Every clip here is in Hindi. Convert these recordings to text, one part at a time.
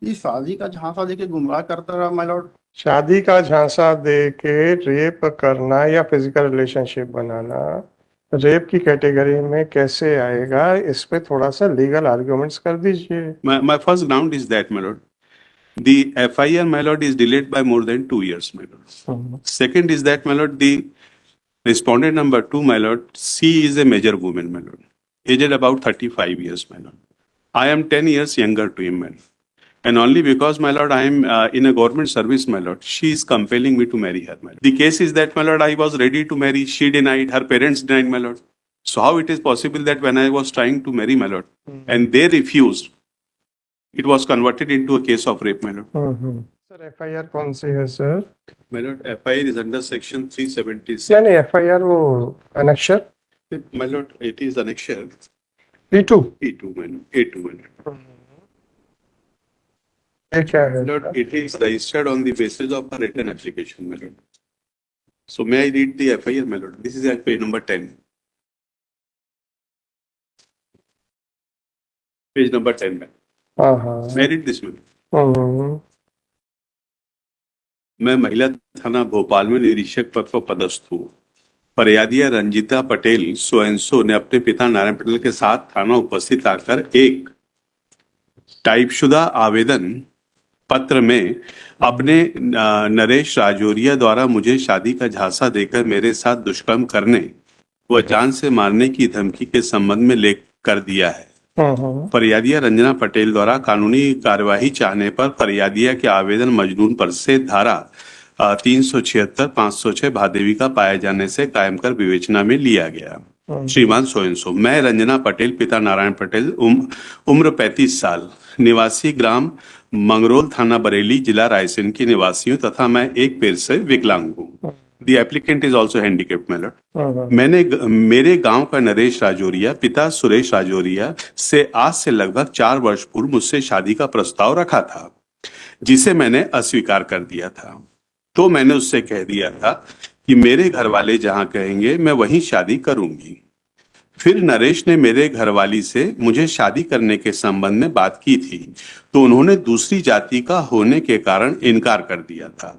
ये शादी का झांसा देके गुमराह करता रहा माय लॉर्ड। शादी का झांसा दे के रेप करना या फिजिकल रिलेशनशिप बनाना रेप की कैटेगरी में कैसे आएगा, इस पे थोड़ा सा लीगल आर्ग्यूमेंट्स कर दीजिए। My first ground is that, my lord. The FIR, my lord, is delayed by more than 2 years, my lord. Second is that, my lord, the respondent number 2, my lord, she is a major woman, my lord, aged about 35 years, my lord. I am 10 years younger to him, my lord. And only because, my lord, I am in a government service, my lord, she is compelling me to marry her, my lord. The case is that, my lord, I was ready to marry, she denied, her parents denied, my lord. So how it is possible that when I was trying to marry, my lord, and they refused, it was converted into a case of rape, my lord. Sir FIR कौन सी है sir? My lord, FIR is under section 376. नहीं एफआईआर वो अनक्षर My lord, it is annexure P2 A2, my lord. A2, my lord. ये क्या है? My lord, it is registered on the basis of a written application, my lord. So may I read the FIR, my lord? This is FIR number 10. Page number 10, man. हाँ हाँ May I read this, man? हम्म, मैं महिला थाना भोपाल में निरीक्षक पद पर पदस्थ हूँ। फरियादिया रंजीता पटेल सोएंसो ने अपने पिता नारायण पटेल के साथ थाना उपस्थित आकर एक टाइपशुदा आवेदन पत्र में अपने नरेश राजौरिया द्वारा मुझे शादी का झांसा देकर मेरे साथ दुष्कर्म करने व जान से मारने की धमकी के संबंध में लेख कर दिया है। फरियादिया रंजना पटेल द्वारा कानूनी कार्यवाही चाहने पर फरियादिया के आवेदन मजनून पर से धारा 376, 506 भादेवी का पाए जाने से कायम कर विवेचना में लिया गया। श्रीमान सोएंसो, मैं रंजना पटेल पिता नारायण पटेल उम्र 35 साल निवासी ग्राम मंगरोल थाना बरेली जिला रायसेन की निवासी हूँ तथा मैं एक पैर से विकलांग हूँ। The applicant is also handicapped, my lord. मैंने मेरे गांव का नरेश राजौरिया पिता सुरेश राजौरिया से आज से लगभग 4 वर्ष पूर्व मुझसे शादी का प्रस्ताव रखा था, जिसे मैंने अस्वीकार कर दिया था। तो मैंने उससे कह दिया था कि मेरे घर वाले जहां कहेंगे मैं वहीं शादी करूंगी। फिर नरेश ने मेरे घरवाली से मुझे शादी करने के संबंध में बात की थी, तो उन्होंने दूसरी जाति का होने के कारण इनकार कर दिया था।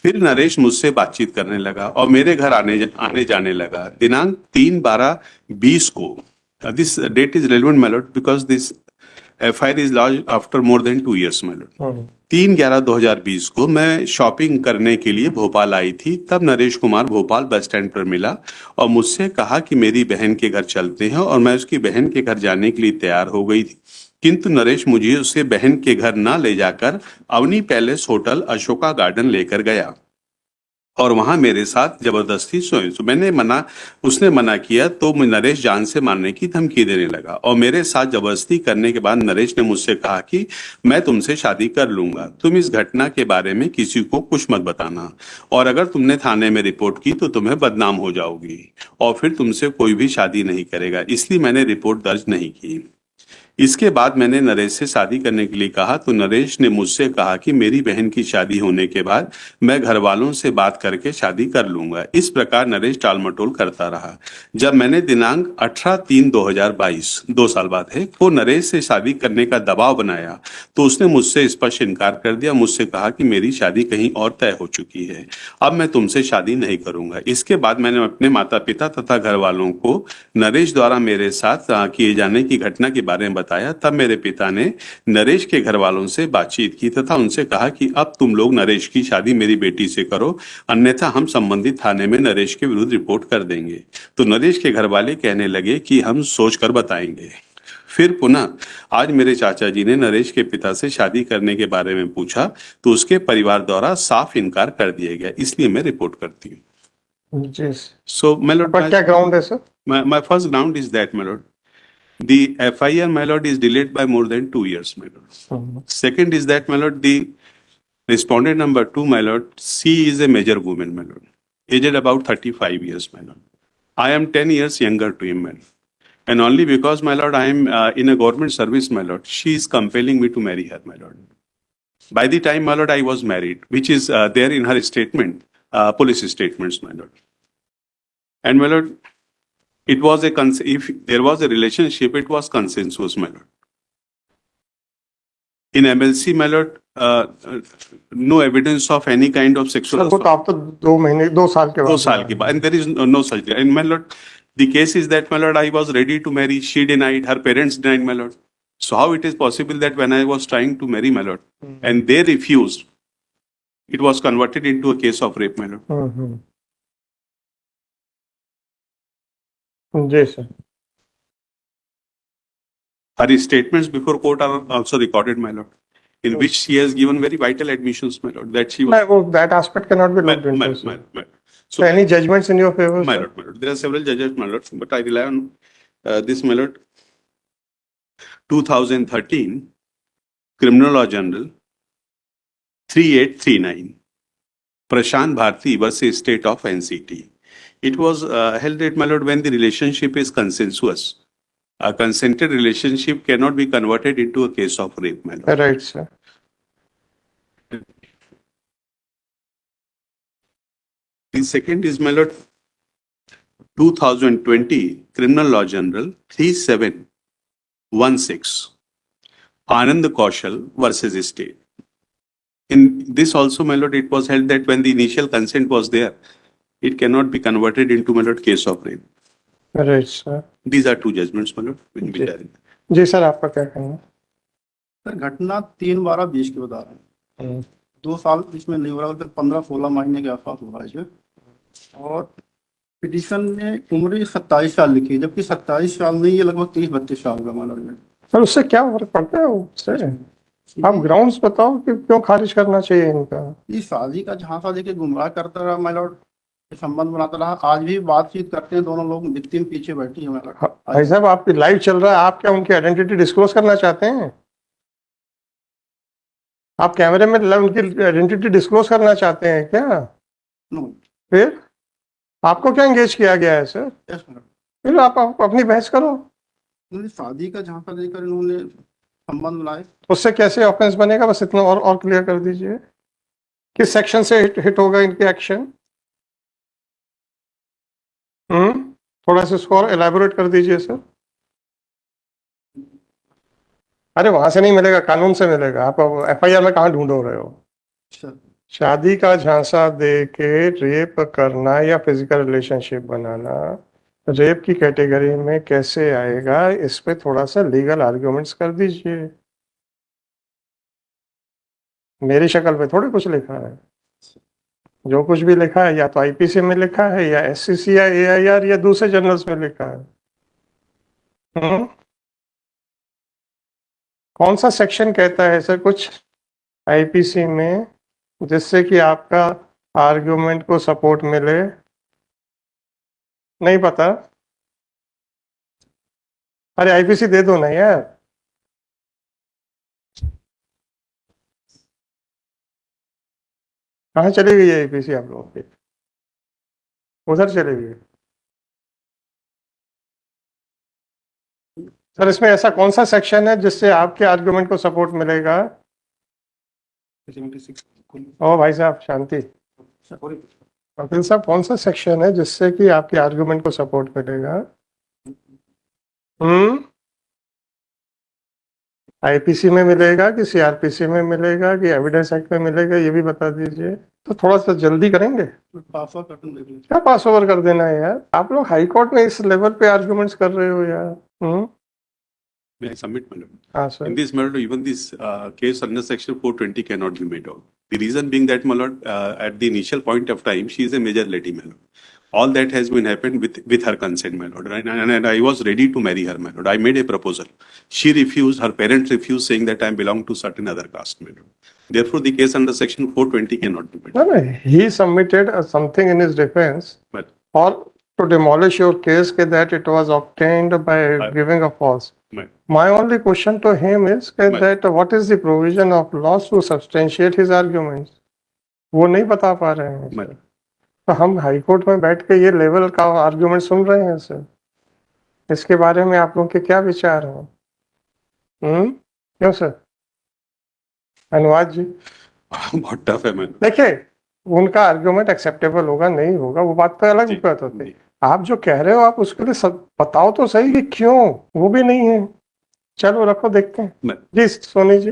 फिर नरेश मुझसे बातचीत करने लगा और मेरे घर आने जाने लगा। दिनांक 3/12/20 को, this date is relevant my lord because this FIR is launch after more than 2 years, my lord. 3/11/2020 को मैं शॉपिंग करने के लिए भोपाल आई थी। तब नरेश कुमार भोपाल बस स्टैंड पर मिला और मुझसे कहा कि मेरी बहन के घर चलते हैं, और मैं उसकी बहन के घर जाने के लिए तैयार हो गई थी। किंतु नरेश मुझे उससे बहन के घर न ले जाकर Avani palace hotel Ashoka garden लेकर गया और वहां मेरे साथ जबरदस्ती सोए। तो उसने मना किया तो नरेश जान से मारने की धमकी देने लगा और मेरे साथ जबरदस्ती करने के बाद नरेश ने मुझसे कहा कि मैं तुमसे शादी कर लूंगा, तुम इस घटना के बारे में किसी को कुछ मत बताना, और अगर तुमने थाने में रिपोर्ट की तो तुम्हें बदनाम हो जाओगी और फिर तुमसे कोई भी शादी नहीं करेगा, इसलिए मैंने रिपोर्ट दर्ज नहीं की। इसके बाद मैंने नरेश से शादी करने के लिए कहा तो नरेश ने मुझसे कहा कि मेरी बहन की शादी होने के बाद मैं घर वालों से बात करके शादी कर लूंगा। इस प्रकार नरेश टालमटोल करता रहा। जब मैंने दिनांक 18/3/2022, 2 साल बाद है, को नरेश से शादी करने का दबाव बनाया तो उसने मुझसे स्पष्ट इनकार कर दिया। मुझसे कहा कि मेरी शादी कहीं और तय हो चुकी है, अब मैं तुमसे शादी नहीं करूंगा। इसके बाद मैंने अपने माता पिता तथा घर वालों को नरेश द्वारा मेरे साथ किए जाने की घटना के बारे में बताया। तब मेरे पिता ने नरेश के घर वालों से बातचीत की तथा उनसे कहा कि अब तुम लोग नरेश की शादी मेरी बेटी से करो, अन्यथा हम संबंधित थाने में नरेश के विरुद्ध रिपोर्ट कर देंगे। तो नरेश के घर वाले कहने लगे कि हम सोच कर बताएंगे। फिर पुनः आज मेरे चाचा जी ने नरेश के पिता से शादी करने के बारे में पूछा तो उसके परिवार द्वारा साफ इनकार कर दिया गया, इसलिए मैं रिपोर्ट करती हूँ। So, my lord, पर क्या ग्राउंड है sir? my first ground is that, my lord, the FIR, my lord, is delayed by more than 2 years, my lord. Second is that, my lord, the respondent number 2, my lord, she is a major woman, my lord, aged about 35 years, my lord. I am 10 years younger to him, my lord. And only because, my lord, I am in a government service, my lord, she is compelling me to marry her, my lord. By the time, my lord, I was married, which is there in her statement, police statements, my lord. And, my lord, it was if there was a relationship, it was consensuous, my lord. In MLC, my lord, no evidence of any kind of sexual sir वो तो आप तो 2 साल के 2 बाद साल के बाद, and there is no such thing. And my lord, the case is that, my lord, I was ready to marry. She denied. Her parents denied, my lord. So how it is possible that when I was trying to marry, my lord, and they refused, it was converted into a case of rape, my lord. जी sir. Her statements before court are also recorded, my lord, in which she has given very vital admissions, my lord, that she was. No, that aspect cannot be looked into, sir. So any judgments in your favor, my sir? lord, my lord, there are several judges, my lord, but I rely on this, my lord. 2013 Criminal Law General 3839 Prashant Bharti versus State of NCT. It was held that, my lord, when the relationship is consensuous, a consented relationship cannot be converted into a case of rape, my lord. Right, sir. The second is, my lord, 2020 Criminal Law General 3716 Anand Kaushal versus State. In this also, my lord, it was held that when the initial consent was there, it cannot be converted into, my lord, case of rape. Right, sir. These are two judgments, my lord, which जी। are in. जी सर, आपका क्या कहना है? सर घटना 3/12/20 की बता रहे हैं। 2 साल इसमें नहीं हो रहा, 15-16 महीने के आसपास हो रहा है और पिटीशन में उम्र 27 साल लिखी है, जबकि 27 साल नहीं, ये लगभग 30-32 साल का माना गया। सर उससे क्या फर्क पड़ता है उससे? आप ग्राउंड्स बताओ कि क्यों खारिज करना चाहिए इनका? ये शादी का झांसा देके गुमराह करता रहा माय लॉर्ड, संबंध बनाता रहा। आज भी बातचीत करते हैं दोनों लोग, विक्टिम पीछे बैठी है। भाई साहब, आपकी लाइव चल रहा है, आप क्या उनकी आइडेंटिटी डिस्क्लोज करना चाहते हैं? आप कैमरे में उनकी आइडेंटिटी डिस्क्लोज करना चाहते हैं क्या? फिर आपको क्या एंगेज किया गया है सर? फिर आप अपनी बहस करो। शादी का झांसा देकर इन्होंने संबंध बनाए, उससे कैसे ऑफेंस बनेगा? बस इतना और क्लियर कर दीजिए। किस सेक्शन से हिट होगा इनके एक्शन? थोड़ा सा इसको और एलैबोरेट कर दीजिए सर। अरे वहां से नहीं मिलेगा, कानून से मिलेगा। आप एफआईआर में कहाँ ढूंढ रहे हो? शादी का झांसा दे के रेप करना या फिजिकल रिलेशनशिप बनाना रेप की कैटेगरी में कैसे आएगा? इस पे थोड़ा सा लीगल आर्ग्यूमेंट्स कर दीजिए। मेरी शक्ल पे थोड़ी कुछ लिखा है। जो कुछ भी लिखा है या तो आईपीसी में लिखा है या एससीसी या एआईआर या दूसरे जर्नल्स में लिखा है। कौन सा सेक्शन कहता है सर कुछ आईपीसी में जिससे कि आपका आर्ग्यूमेंट को सपोर्ट मिले? नहीं पता? अरे आईपीसी दे दो ना यार। कहाँ चली गई है आईपीसी आप लोगों की? उधर चली गई। सर इसमें ऐसा कौन सा सेक्शन है जिससे आपके आर्गुमेंट को सपोर्ट मिलेगा? ओ भाई साहब शांति। वकील साहब, कौन सा सेक्शन है जिससे कि आपके आर्गुमेंट को सपोर्ट मिलेगा? आईपीसी में मिलेगा कि सीआरपीसी में मिलेगा कि एविडेंस एक्ट में मिलेगा, ये भी बता दीजिए। तो थोड़ा सा जल्दी करेंगे। क्या पास ओवर कर देना है यार? आप लोग हाई कोर्ट में इस लेवल पे आर्गुमेंट्स कर रहे हो यार। May I submit, madam? Sir. In this matter, even this case under section 420 cannot be made out. The reason being that, my lord, at the initial point of time, she is a major lady, my lord. All that has been happened with her consent, my lord. Right? And I was ready to marry her, my lord. I made a proposal. She refused. Her parents refused, saying that I belong to certain other caste, my lord. Therefore, the case under section 420 cannot be made. No, he submitted something in his defense, But or to demolish your case that it was obtained by giving a false. My only question to him is that what is the provision of laws to substantiate his arguments? वो नहीं बता पा रहे हैं। तो हम हाई कोर्ट में बैठ के ये लेवल का आर्ग्यूमेंट सुन रहे हैं सर। इसके बारे में आप लोगों के क्या विचार हैं? क्यों सर? अनुवाद जी बहुत टफ है मैम। देखिए, उनका आर्ग्यूमेंट एक्सेप्टेबल होगा नहीं होगा वो बात तो अलग बात होती है। आप जो कह रहे हो आप उसके लिए सब बताओ तो सही कि क्यों, वो भी नहीं है। चलो रखो, देखते हैं। जी सोनी जी।